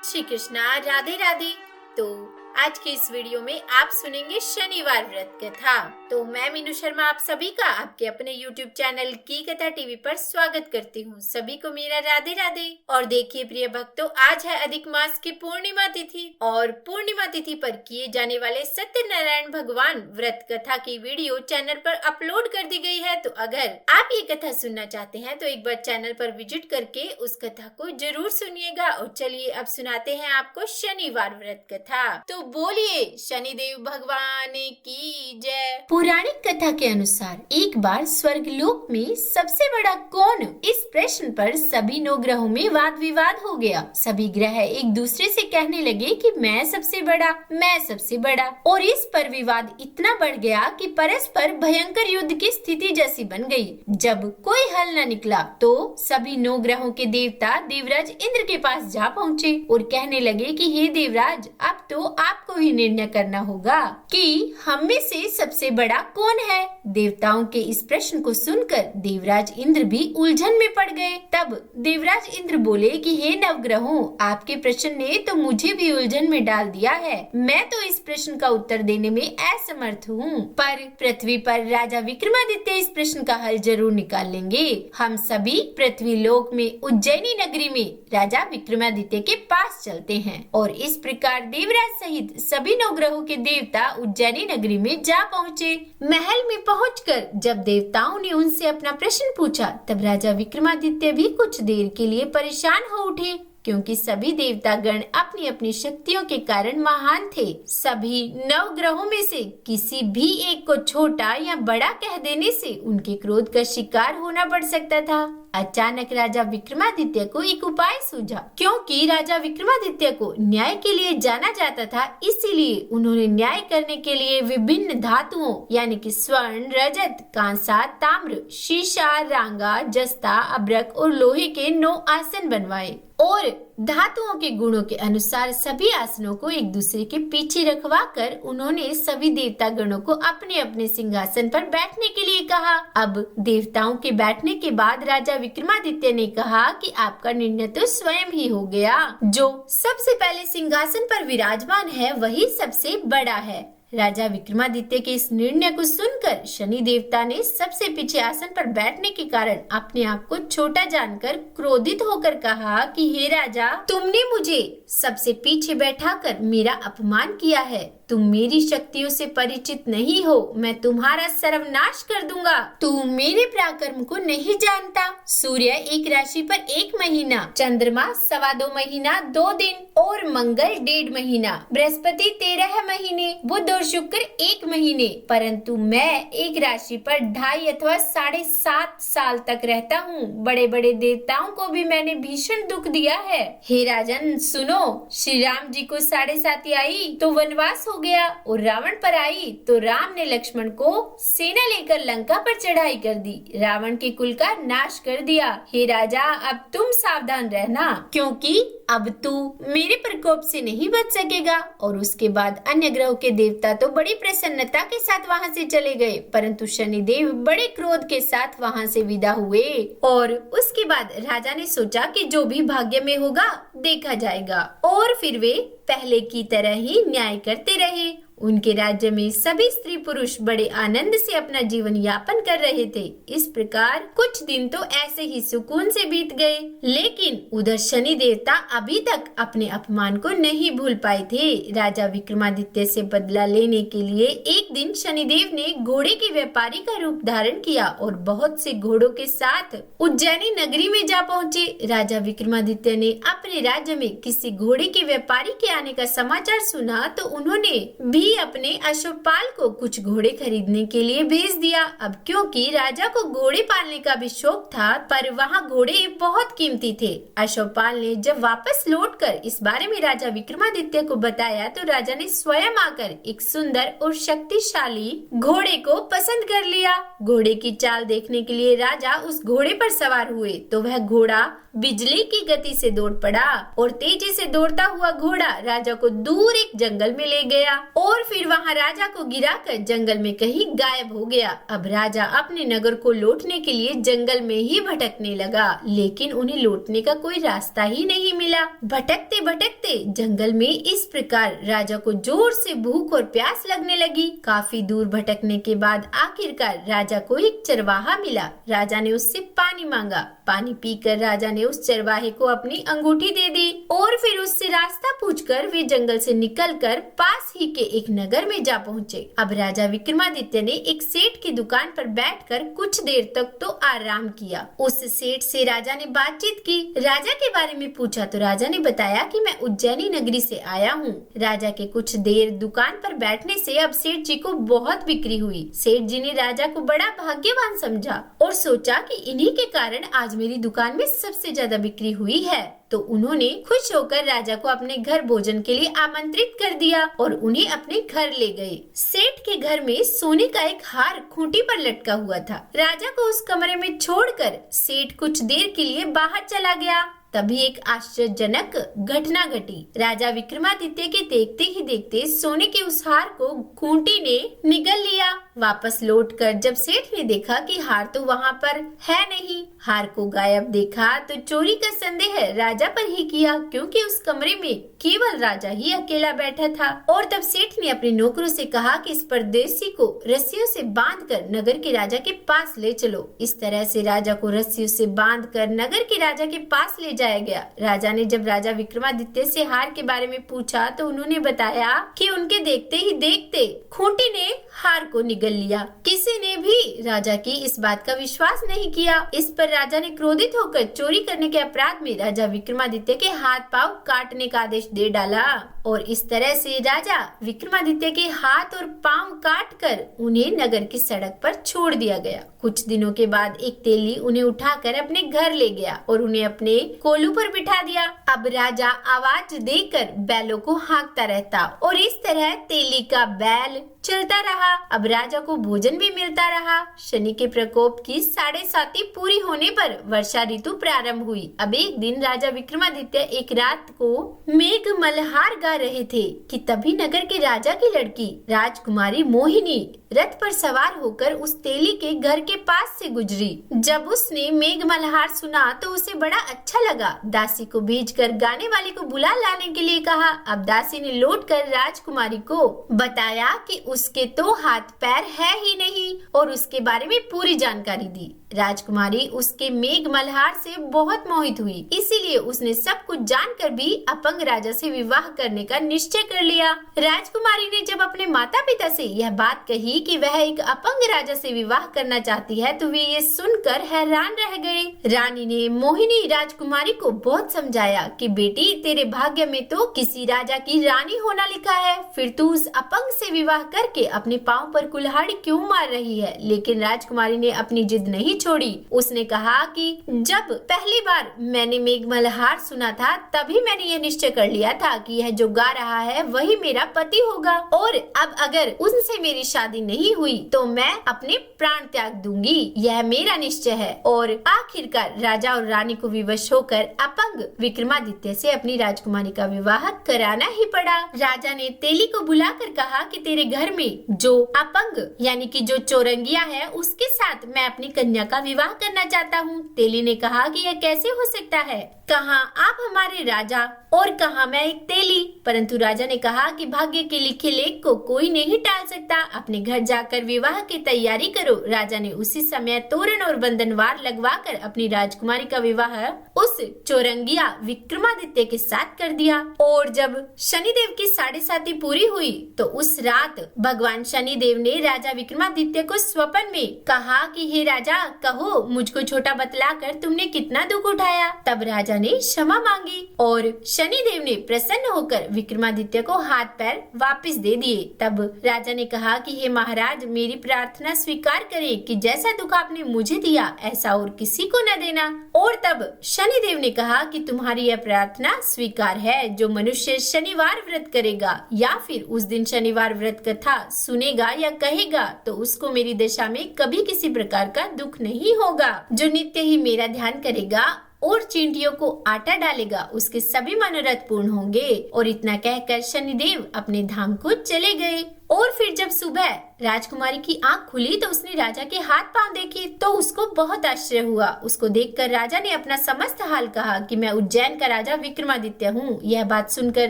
श्री कृष्णा, राधे राधे। तो आज की इस वीडियो में आप सुनेंगे शनिवार व्रत कथा। तो मैं मीनू शर्मा आप सभी का आपके अपने YouTube चैनल की कथा टीवी पर स्वागत करती हूँ। सभी को मेरा राधे राधे। और देखिए प्रिय भक्तों, आज है अधिक मास की पूर्णिमा तिथि और पूर्णिमा तिथि पर किए जाने वाले सत्यनारायण भगवान व्रत कथा की वीडियो चैनल पर अपलोड कर दी गई है। तो अगर आप ये कथा सुनना चाहते हैं तो एक बार चैनल पर विजिट करके उस कथा को जरूर सुनिएगा। और चलिए अब सुनाते हैं आपको शनिवार व्रत कथा। तो बोलिए शनिदेव भगवान की जय। पौराणिक कथा के अनुसार एक बार स्वर्गलोक में सबसे बड़ा कौन, इस प्रश्न पर सभी 9 ग्रहों में वाद विवाद हो गया। सभी ग्रह एक दूसरे से कहने लगे कि मैं सबसे बड़ा, मैं सबसे बड़ा। और इस पर विवाद इतना बढ़ गया कि परस्पर भयंकर युद्ध की स्थिति जैसी बन गई। जब कोई हल न निकला तो सभी 9 ग्रहों के देवता देवराज इंद्र के पास जा पहुँचे और कहने लगे कि हे देवराज, अब तो आपको ही निर्णय करना होगा कि हम में से सबसे बड़ा कौन है। देवताओं के इस प्रश्न को सुनकर देवराज इंद्र भी उलझन में पड़ गए। तब देवराज इंद्र बोले कि हे नवग्रहों, आपके प्रश्न ने तो मुझे भी उलझन में डाल दिया है। मैं तो इस प्रश्न का उत्तर देने में असमर्थ हूँ, पर पृथ्वी पर राजा विक्रमादित्य इस प्रश्न का हल जरूर निकाल लेंगे। हम सभी पृथ्वी लोक में उज्जैनी नगरी में राजा विक्रमादित्य के पास चलते हैं। और इस प्रकार देवराज सहित सभी 9 ग्रहों के देवता उज्जैनी नगरी में जा पहुँचे। महल में पहुंचकर जब देवताओं ने उनसे अपना प्रश्न पूछा तब राजा विक्रमादित्य भी कुछ देर के लिए परेशान हो उठे, क्योंकि सभी देवतागण अपनी अपनी शक्तियों के कारण महान थे। सभी 9 ग्रहों में से किसी भी एक को छोटा या बड़ा कह देने से उनके क्रोध का शिकार होना पड़ सकता था। अचानक राजा विक्रमादित्य को एक उपाय सूझा। क्योंकि राजा विक्रमादित्य को न्याय के लिए जाना जाता था, इसीलिए उन्होंने न्याय करने के लिए विभिन्न धातुओं यानी कि स्वर्ण, रजत, कांसा, ताम्र, शीशा, रांगा, जस्ता, अब्रक और लोहे के 9 आसन बनवाए और धातुओं के गुणों के अनुसार सभी आसनों को एक दूसरे के पीछे रखवा कर उन्होंने सभी देवता गणों को अपने अपने सिंहासन पर बैठने के लिए कहा। अब देवताओं के बैठने के बाद राजा विक्रमादित्य ने कहा कि आपका निर्णय तो स्वयं ही हो गया। जो सबसे पहले सिंहासन पर विराजमान है वही सबसे बड़ा है। राजा विक्रमादित्य के इस निर्णय को सुनकर शनि देवता ने सबसे पीछे आसन पर बैठने के कारण अपने आप को छोटा जानकर क्रोधित होकर कहा कि हे राजा, तुमने मुझे सबसे पीछे बैठाकर मेरा अपमान किया है। तुम मेरी शक्तियों से परिचित नहीं हो, मैं तुम्हारा सर्वनाश कर दूंगा। तू मेरे पराक्रम को नहीं जानता। सूर्य एक राशि पर 1 महीना, चंद्रमा 2.25 महीना 2 दिन और मंगल 1.5 महीना, बृहस्पति 13 महीने, बुध और शुक्र 1 महीने, परंतु मैं एक राशि पर 2.5 अथवा 7.5 साल तक रहता हूँ। बड़े बड़े देवताओं को भी मैंने भीषण दुख दिया है। हे राजन सुनो, श्री राम जी को 7.5 आई तो वनवास हो गया और रावण पर आई तो राम ने लक्ष्मण को सेना लेकर लंका पर चढ़ाई कर दी, रावण के कुल का नाश कर दिया। हे राजा, अब तुम सावधान रहना, क्योंकि अब तू मेरे प्रकोप से नहीं बच सकेगा। और उसके बाद अन्य ग्रहों के देवता तो बड़ी प्रसन्नता के साथ वहां से चले गए, परंतु शनिदेव बड़े क्रोध के साथ वहां से विदा हुए। और उसके बाद राजा ने सोचा कि जो भी भाग्य में होगा देखा जाएगा। और फिर वे पहले की तरह ही न्याय करते रहे। उनके राज्य में सभी स्त्री पुरुष बड़े आनंद से अपना जीवन यापन कर रहे थे। इस प्रकार कुछ दिन तो ऐसे ही सुकून से बीत गए, लेकिन उधर शनि देवता अभी तक अपने अपमान को नहीं भूल पाए थे। राजा विक्रमादित्य से बदला लेने के लिए एक दिन शनिदेव ने घोड़े के व्यापारी का रूप धारण किया और बहुत से घोड़ों के साथ उज्जैनी नगरी में जा पहुँचे। राजा विक्रमादित्य ने अपने राज्य में किसी घोड़े के व्यापारी के आने का समाचार सुना तो उन्होंने भी अपने अश्वपाल को कुछ घोड़े खरीदने के लिए भेज दिया। अब क्योंकि राजा को घोड़े पालने का भी शौक था, पर वहाँ घोड़े बहुत कीमती थे। अश्वपाल ने जब वापस लौटकर इस बारे में राजा विक्रमादित्य को बताया तो राजा ने स्वयं आकर एक सुंदर और शक्तिशाली घोड़े को पसंद कर लिया। घोड़े की चाल देखने के लिए राजा उस घोड़े पर सवार हुए तो वह घोड़ा बिजली की गति से दौड़ पड़ा और तेजी से दौड़ता हुआ घोड़ा राजा को दूर एक जंगल में ले गया और फिर वहाँ राजा को गिराकर जंगल में कहीं गायब हो गया। अब राजा अपने नगर को लौटने के लिए जंगल में ही भटकने लगा, लेकिन उन्हें लौटने का कोई रास्ता ही नहीं मिला। भटकते भटकते जंगल में इस प्रकार राजा को जोर से भूख और प्यास लगने लगी। काफी दूर भटकने के बाद आखिरकार राजा को एक चरवाहा मिला। राजा ने उससे पानी मांगा। पानी पीकर राजा ने उस चरवाहे को अपनी अंगूठी दे दी और फिर उससे रास्ता पूछकर वे जंगल से निकलकर पास ही के एक नगर में जा पहुँचे। अब राजा विक्रमादित्य ने एक सेठ की दुकान पर बैठकर कुछ देर तक तो आराम किया। उस सेठ से राजा ने बातचीत की। राजा के बारे में पूछा तो राजा ने बताया कि मैं उज्जैनी नगरी से आया हूँ। राजा के कुछ देर दुकान पर बैठने से अब सेठ जी को बहुत बिक्री हुई। सेठ जी ने राजा को बड़ा भाग्यवान समझा और सोचा कि इन्हीं के कारण आज मेरी दुकान में सबसे ज्यादा बिक्री हुई है। तो उन्होंने खुश होकर राजा को अपने घर भोजन के लिए आमंत्रित कर दिया और उन्हें अपने घर ले गए। सेठ के घर में सोने का एक हार खूंटी पर लटका हुआ था। राजा को उस कमरे में छोड़कर सेठ कुछ देर के लिए बाहर चला गया। तभी एक आश्चर्यजनक घटना घटी। राजा विक्रमादित्य के देखते ही देखते सोने के उस हार को खूंटी ने निगल लिया। वापस लौटकर जब सेठ ने देखा कि हार तो वहाँ पर है नहीं, हार को गायब देखा तो चोरी का संदेह राजा पर ही किया, क्योंकि उस कमरे में केवल राजा ही अकेला बैठा था। और तब सेठ ने अपने नौकरों से कहा कि इस परदेसी को रस्सियों से बांधकर नगर के राजा के पास ले चलो। इस तरह से राजा को रस्सियों से बांधकर नगर के राजा के पास ले जाया गया। राजा ने जब राजा विक्रमादित्य से हार के बारे में पूछा तो उन्होंने बताया कि उनके देखते ही देखते खूंटी ने हार को निगल लिया। किसी ने भी राजा की इस बात का विश्वास नहीं किया। इस पर राजा ने क्रोधित होकर चोरी करने के अपराध में राजा विक्रमादित्य के हाथ पांव काटने का आदेश दे डाला और इस तरह से राजा विक्रमादित्य के हाथ और पांव काटकर उन्हें नगर की सड़क पर छोड़ दिया गया। कुछ दिनों के बाद एक तेली उन्हें उठाकर अपने घर ले गया और उन्हें अपने कोलू पर बिठा दिया। अब राजा आवाज देकर बैलों को हाँकता रहता और इस तरह तेली का बैल चलता रहा। अब राजा को भोजन भी मिलता रहा। शनि के प्रकोप की 7.5 पूरी होने पर वर्षा ऋतु प्रारंभ हुई। अब एक दिन राजा विक्रमादित्य एक रात को मेघ मल्हार गा रहे थे कि तभी नगर के राजा की लड़की राजकुमारी मोहिनी रथ पर सवार होकर उस तेली के घर के पास से गुजरी। जब उसने मेघ मल्हार सुना तो उसे बड़ा अच्छा लगा। दासी को भेजकर गाने वाले को बुला लाने के लिए कहा। अब दासी ने लौटकर राजकुमारी को बताया कि उसके तो हाथ पैर है ही नहीं और उसके बारे में पूरी जानकारी दी। राजकुमारी उसके मेघ मल्हार से बहुत मोहित हुई, इसीलिए उसने सब कुछ जानकर भी अपंग राजा से विवाह करने का निश्चय कर लिया। राजकुमारी ने जब अपने माता पिता से यह बात कही कि वह एक अपंग राजा से विवाह करना चाहती है तो वे ये सुनकर हैरान रह गए। रानी ने मोहिनी राजकुमारी को बहुत समझाया कि बेटी, तेरे भाग्य में तो किसी राजा की रानी होना लिखा है, फिर तू उस अपंग से विवाह करके अपने पाँव पर कुल्हाड़ी क्यों मार रही है। लेकिन राजकुमारी ने अपनी जिद नहीं छोड़ी। उसने कहा कि जब पहली बार मैंने मेघ मल्हार सुना था तभी मैंने यह निश्चय कर लिया था कि यह जो गा रहा है वही मेरा पति होगा और अब अगर उनसे मेरी शादी नहीं हुई तो मैं अपने प्राण त्याग दूंगी। यह मेरा निश्चय है। और आखिरकार राजा और रानी को विवश होकर अपंग विक्रमादित्य से अपनी राजकुमारी का विवाह कराना ही पड़ा। राजा ने तेली को बुलाकर कहा कि तेरे घर में जो अपंग यानी कि जो चौरंगिया है उसके साथ मैं अपनी कन्या का विवाह करना चाहता हूँ। तेली ने कहा कि यह कैसे हो सकता है, कहाँ आप हमारे राजा और कहाँ मैं एक तेली। परंतु राजा ने कहा कि भाग्य के लिखे लेख को कोई नहीं टाल सकता, अपने घर जाकर विवाह की तैयारी करो। राजा ने उसी समय तोरण और बंधनवार लगवाकर अपनी राजकुमारी का विवाह उस चौरंगिया विक्रमादित्य के साथ कर दिया। और जब शनिदेव की 7.5 पूरी हुई तो उस रात भगवान शनिदेव ने राजा विक्रमादित्य को स्वप्न में कहा कि हे राजा, कहो मुझको छोटा बतलाकर तुमने कितना दुख उठाया। तब राजा ने क्षमा मांगी और शनिदेव ने प्रसन्न होकर विक्रमादित्य को हाथ पैर वापस दे दिए। तब राजा ने कहा कि हे महाराज, मेरी प्रार्थना स्वीकार करें कि जैसा दुख आपने मुझे दिया ऐसा और किसी को न देना। और तब शनिदेव ने कहा कि तुम्हारी यह प्रार्थना स्वीकार है। जो मनुष्य शनिवार व्रत करेगा या फिर उस दिन शनिवार व्रत कथा सुनेगा या कहेगा तो उसको मेरी दशा में कभी किसी प्रकार का दुख नहीं होगा। जो नित्य ही मेरा ध्यान करेगा और चींटियों को आटा डालेगा उसके सभी मनोरथ पूर्ण होंगे। और इतना कहकर शनिदेव अपने धाम को चले गए। और फिर जब सुबह राजकुमारी की आंख खुली तो उसने राजा के हाथ पांव देखे तो उसको बहुत आश्चर्य हुआ। उसको देखकर राजा ने अपना समस्त हाल कहा कि मैं उज्जैन का राजा विक्रमादित्य हूँ। यह बात सुनकर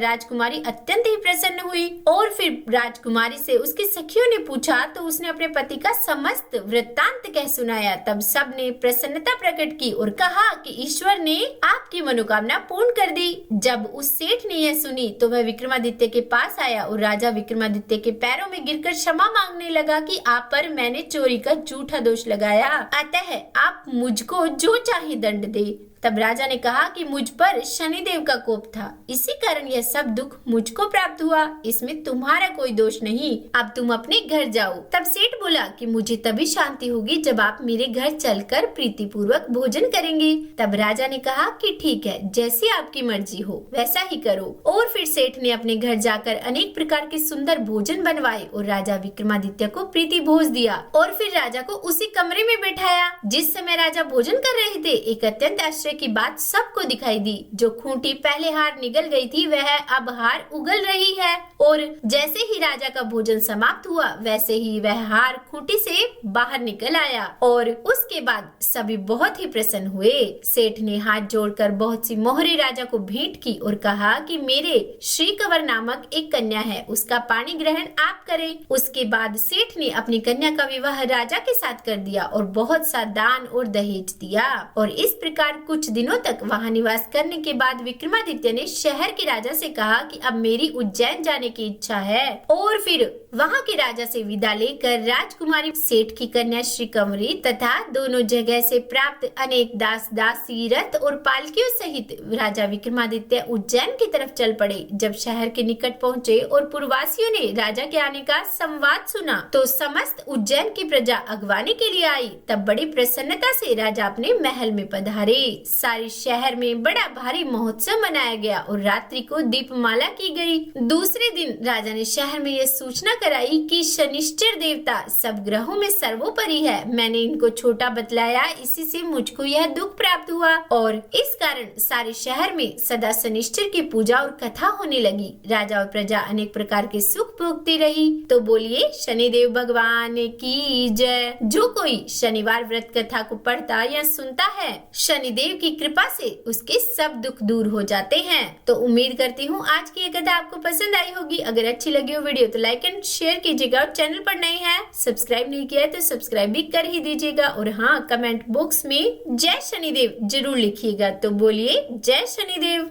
राजकुमारी अत्यंत ही प्रसन्न हुई। और फिर राजकुमारी से उसकी सखियों ने पूछा तो उसने अपने पति का समस्त वृत्तांत कह सुनाया। तब सब ने प्रसन्नता प्रकट की और कहा कि ईश्वर ने आपकी मनोकामना पूर्ण कर दी। जब उस सेठ ने यह सुनी तो वह विक्रमादित्य के पास आया और राजा विक्रमादित्य के पैरों में गिरकर क्षमा मांगने लगा कि आप पर मैंने चोरी का झूठा दोष लगाया, अतः आप मुझको जो चाहे दंड दे। तब राजा ने कहा कि मुझ पर शनिदेव का कोप था, इसी कारण यह सब दुख मुझको प्राप्त हुआ, इसमें तुम्हारा कोई दोष नहीं। अब तुम अपने घर जाओ। तब सेठ बोला कि मुझे तभी शांति होगी जब आप मेरे घर चलकर प्रीतिपूर्वक भोजन करेंगे। तब राजा ने कहा कि ठीक है, जैसी आपकी मर्जी हो वैसा ही करो। और फिर सेठ ने अपने घर जाकर अनेक प्रकार के सुंदर भोजन बनवाए और राजा विक्रमादित्य को प्रीति भोज दिया। और फिर राजा को उसी कमरे में बैठाया। जिस समय राजा भोजन कर रहे थे एक अत्यंत की बात सबको दिखाई दी। जो खूंटी पहले हार निगल गई थी वह अब हार उगल रही है। और जैसे ही राजा का भोजन समाप्त हुआ वैसे ही वह हार खूंटी से बाहर निकल आया। और उसके बाद सभी बहुत ही प्रसन्न हुए। सेठ ने हाथ जोड़कर बहुत सी मोहरे राजा को भेंट की और कहा कि मेरे श्री कंवर नामक एक कन्या है, उसका पाणी ग्रहण आप करें। उसके बाद सेठ ने अपनी कन्या का विवाह राजा के साथ कर दिया और बहुत सा दान और दहेज दिया। और इस प्रकार कुछ दिनों तक वहां निवास करने के बाद विक्रमादित्य ने शहर के राजा से कहा कि अब मेरी उज्जैन जाने की इच्छा है। और फिर वहां के राजा से विदा लेकर राजकुमारी, सेठ की कन्या श्री कंवरी तथा दोनों जगह से प्राप्त अनेक दास दासी, रथ और पालकियों सहित राजा विक्रमादित्य उज्जैन की तरफ चल पड़े। जब शहर के निकट पहुँचे और पुरवासियों ने राजा के आने का संवाद सुना तो समस्त उज्जैन की प्रजा अगवानी के लिए आई। तब बड़ी प्रसन्नता से राजा अपने महल में पधारे। सारे शहर में बड़ा भारी महोत्सव मनाया गया और रात्रि को दीपमाला की गई। दूसरे दिन राजा ने शहर में यह सूचना कराई कि शनिश्चर देवता सब ग्रहों में सर्वोपरि है। मैंने इनको छोटा बतलाया, इसी से मुझको यह दुख प्राप्त हुआ। और इस कारण सारे शहर में सदा शनिश्चर की पूजा और कथा होने लगी। राजा और प्रजा अनेक प्रकार के सुख भोगती रही। तो बोलिए शनिदेव भगवान की जय। जो कोई शनिवार व्रत कथा को पढ़ता या सुनता है, शनिदेव की कृपा से उसके सब दुख दूर हो जाते हैं। तो उम्मीद करती हूँ आज की ये कथा आपको पसंद आई होगी। अगर अच्छी लगी हो वीडियो तो लाइक एंड शेयर कीजिएगा और चैनल पर नए हैं सब्सक्राइब नहीं किया है तो सब्सक्राइब भी कर ही दीजिएगा। और हाँ, कमेंट बॉक्स में जय शनिदेव जरूर लिखिएगा। तो बोलिए जय शनिदेव।